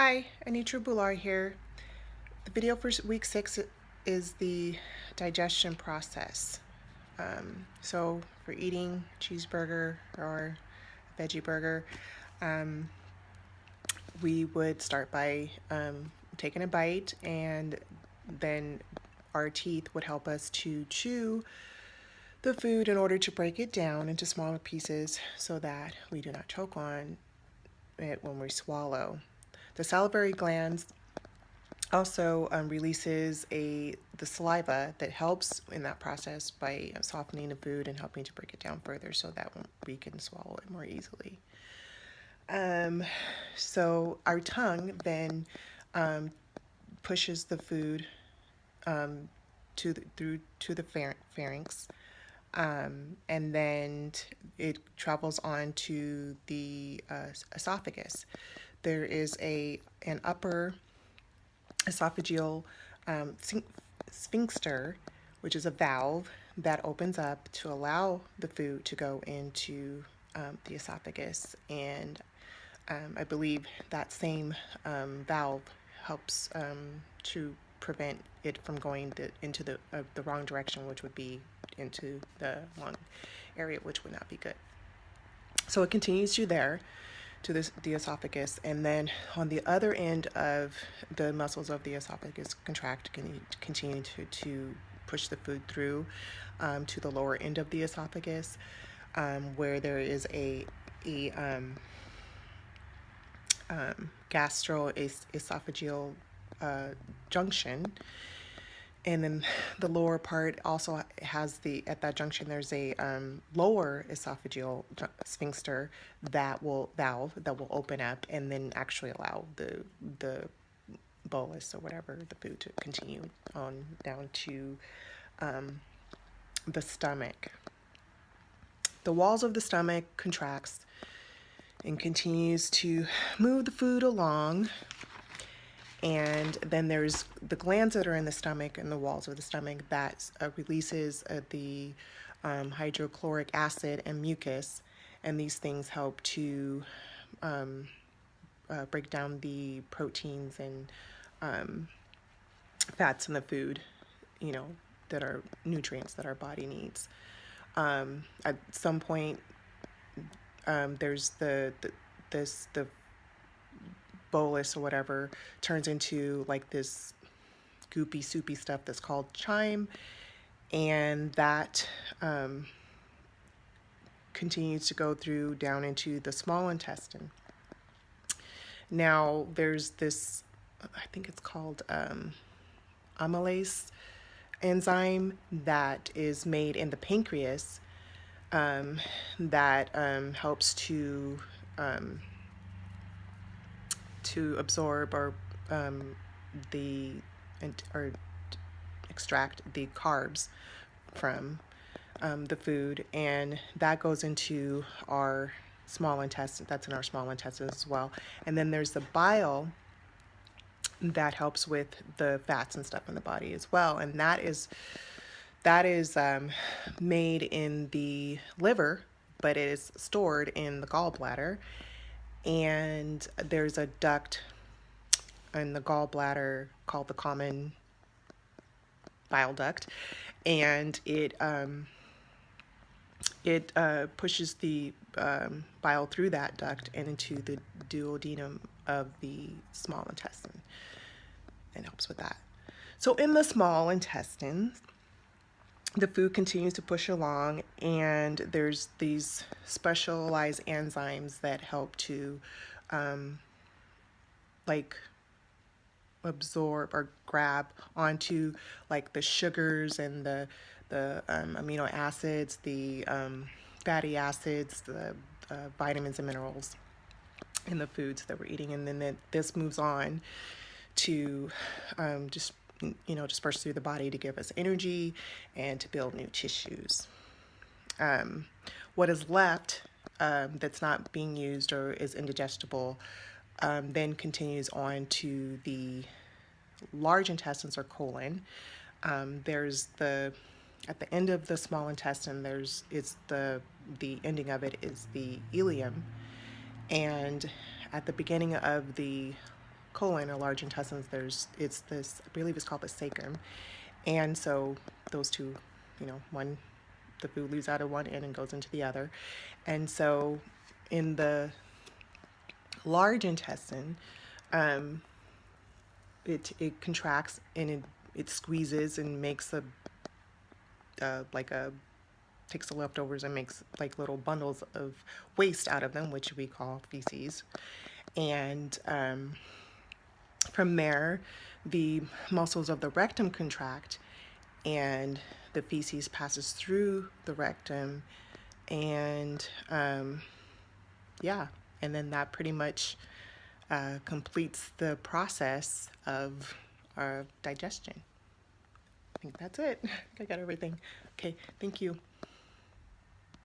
Hi, Anitra Bular here. The video for week 6 is the digestion process. So for eating cheeseburger or veggie burger, um, we would start by taking a bite, and then our teeth would help us to chew the food in order to break it down into smaller pieces so that we do not choke on it when we swallow. The salivary glands also releases the saliva that helps in that process by softening the food and helping to break it down further so that we can swallow it more easily. Um, so our tongue then pushes the food through to the pharynx, and then it travels on to the esophagus. There is an upper esophageal sphincter, which is a valve that opens up to allow the food to go into the esophagus. And I believe that same valve helps to prevent it from going into the wrong direction, which would be into the lung area, which would not be good. So it continues through there to the esophagus, and then on the other end of the muscles of the esophagus contract, continue to push the food through to the lower end of the esophagus, where there is a gastroesophageal junction. And then the lower part also has at that junction, there's a lower esophageal sphincter valve that will open up and then actually allow the bolus or whatever, the food, to continue on down to the stomach. The walls of the stomach contracts and continues to move the food along. And then there's the glands that are in the stomach and the walls of the stomach that releases the hydrochloric acid and mucus, and these things help to break down the proteins and fats in the food, that are nutrients that our body needs. At some point, there's the bolus or whatever turns into like this goopy soupy stuff that's called chyme, and that continues to go through down into the small intestine. Now there's this, I think it's called amylase enzyme that is made in the pancreas, that helps to absorb or extract the carbs from the food, and that goes into our small intestine. That's in our small intestine as well. And then there's the bile that helps with the fats and stuff in the body as well, and that is made in the liver, but it is stored in the gallbladder. And there's a duct in the gallbladder called the common bile duct, and it pushes the bile through that duct and into the duodenum of the small intestine and helps with that. So in the small intestine, the food continues to push along, and there's these specialized enzymes that help to absorb or grab onto like the sugars and the amino acids, the fatty acids, the vitamins and minerals in the foods that we're eating, and then this moves on to disperse through the body to give us energy and to build new tissues. What is left that's not being used or is indigestible then continues on to the large intestines or colon. There's at the end of the small intestine, the ending of it is the ileum, and at the beginning of the colon or large intestines, it's this, I believe it's called the sacrum. And so those two, one, the food leaves out of one end and goes into the other. And so in the large intestine, it contracts and it squeezes and makes takes the leftovers and makes like little bundles of waste out of them, which we call feces. And from there, the muscles of the rectum contract, and the feces passes through the rectum, and yeah, and then that pretty much completes the process of our digestion. I think that's it. I got everything. Okay, thank you.